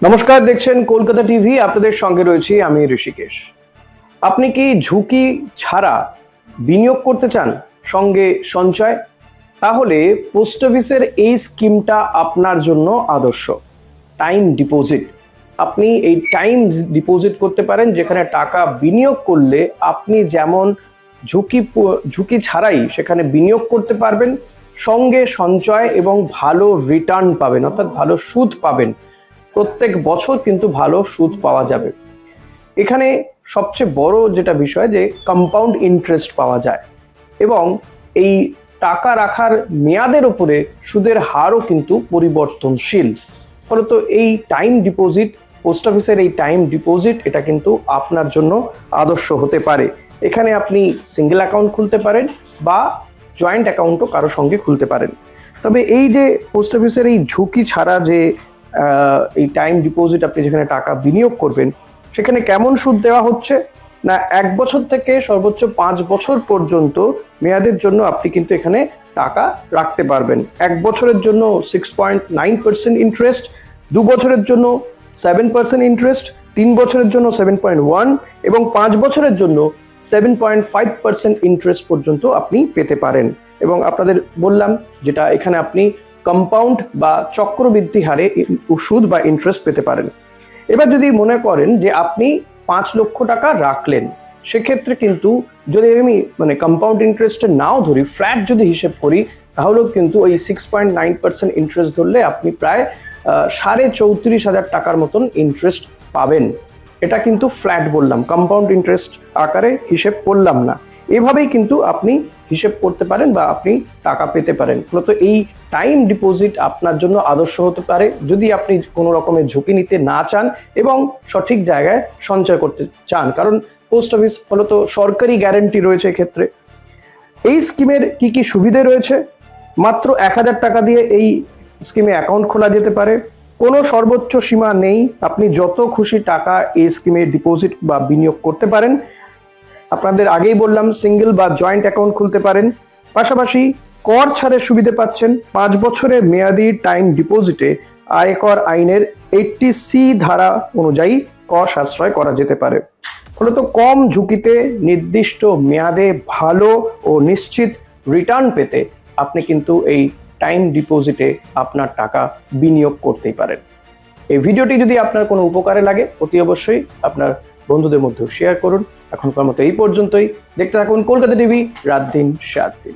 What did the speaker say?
নমস্কার, দেখছেন কলকাতা টিভি। আপনাদের সঙ্গে রয়েছি আমি ঋষিকেশ। আপনি কি ঝুঁকি ছাড়া বিনিয়োগ করতে চান, সঙ্গে সঞ্চয়? তাহলে পোস্ট অফিসের এই স্কিমটা আপনার জন্য আদর্শ। Time deposit. আপনি এই টাইম ডিপোজিট করতে পারেন, যেখানে টাকা বিনিয়োগ করলে আপনি যেমন ঝুঁকি ছাড়াই সেখানে বিনিয়োগ করতে পারবেন, সঙ্গে সঞ্চয় এবং ভালো রিটার্ন পাবেন, অর্থাৎ ভালো সুদ পাবেন। প্রত্যেক বছর কিন্তু ভালো সুদ পাওয়া যাবে। এখানে সবচেয়ে বড় যেটা বিষয়, যে কম্পাউন্ড ইন্টারেস্ট পাওয়া যায় এবং এই টাকা রাখার মেয়াদের উপরে সুদের হারও কিন্তু পরিবর্তনশীল। ফলত এই টাইম ডিপোজিট, পোস্ট অফিসের এই টাইম ডিপোজিট, এটা কিন্তু আপনার জন্য আদর্শ হতে পারে। এখানে আপনি সিঙ্গেল অ্যাকাউন্ট খুলতে পারেন বা জয়েন্ট অ্যাকাউন্টও কারো সঙ্গে খুলতে পারেন। তবে এই যে পোস্ট অফিসের এই ঝুঁকি ছাড়া যে এই টাইম ডিপোজিট, আপনি যেখানে টাকা বিনিয়োগ করবেন, সেখানে কেমন সুদ দেওয়া হচ্ছে না, 1 বছর থেকে সর্বোচ্চ 5 বছর পর্যন্ত মেয়াদের জন্য আপনি কিন্তু এখানে টাকা রাখতে পারবেন। 1 বছরের জন্য 6.9% ইন্টারেস্ট, 2 বছরের জন্য 7% ইন্টারেস্ট, 3 বছরের জন্য 7.1 এবং 5 বছরের জন্য 7.5% ইন্টারেস্ট পর্যন্ত আপনি পেতে পারেন। এবং আপনাদের বললাম যেটা, এখানে আপনি কম্পাউন্ড বা চক্রবৃদ্ধি হারে সুদ বা ইন্টারেস্ট পেতে পারেন। এবার যদি মনে করেন যে আপনি 5 লক্ষ টাকা রাখলেন, সেক্ষেত্রে কিন্তু যদি আমি কম্পাউন্ড ইন্টারেস্টে নাও ধরি, ফ্ল্যাট যদি হিসেব করি, তাহলেও কিন্তু ওই 6.9% ইন্টারেস্ট ধরলে আপনি প্রায় 34,500 টাকার মতন ইন্টারেস্ট পাবেন। এটা কিন্তু ফ্ল্যাট বললাম, কম্পাউন্ড ইন্টারেস্ট আকারে হিসেব করলাম না। এভাবেই কিন্তু আপনি হিসেব করতে পারেন বা আপনি টাকা পেতে পারেন। মূলত এই টাইম ডিপোজিট আপনার জন্য আদর্শ হতে পারে যদি আপনি কোনো রকমের ঝুঁকি নিতে না চান এবং সঠিক জায়গায় সঞ্চয় করতে চান, কারণ পোস্ট অফিস ফলত সরকারি গ্যারেন্টি রয়েছে এক্ষেত্রে। এই স্কিমের কি কি সুবিধে রয়েছে? মাত্র 1,000 টাকা দিয়ে এই স্কিমে অ্যাকাউন্ট খোলা যেতে পারে। কোনো সর্বোচ্চ সীমা নেই, আপনি যত খুশি টাকা এই স্কিমে ডিপোজিট বা বিনিয়োগ করতে পারেন। আপনাদের আগেই বললাম, সিঙ্গেল বা জয়েন্ট অ্যাকাউন্ট খুলতে পারেন। পাশাপাশি কর ছাড়ের সুবিধে পাচ্ছেন। 5 বছরের মেয়াদি টাইম ডিপোজিটে আয়কর আইনের 80C ধারা অনুযায়ী কর সাশ্রয় করা যেতে পারে। ফলত কম ঝুঁকিতে নির্দিষ্ট মেয়াদে ভালো ও নিশ্চিত রিটার্ন পেতে আপনি কিন্তু এই টাইম ডিপোজিটে আপনার টাকা বিনিয়োগ করতেই পারেন। এই ভিডিওটি যদি আপনার কোনো উপকারে লাগে, অতি অবশ্যই আপনার বন্ধুদের মধ্যেও শেয়ার করুন। এখনকার মতো এই পর্যন্তই। দেখতে থাকুন কলকাতা টিভি, রাত দিন 7 দিন।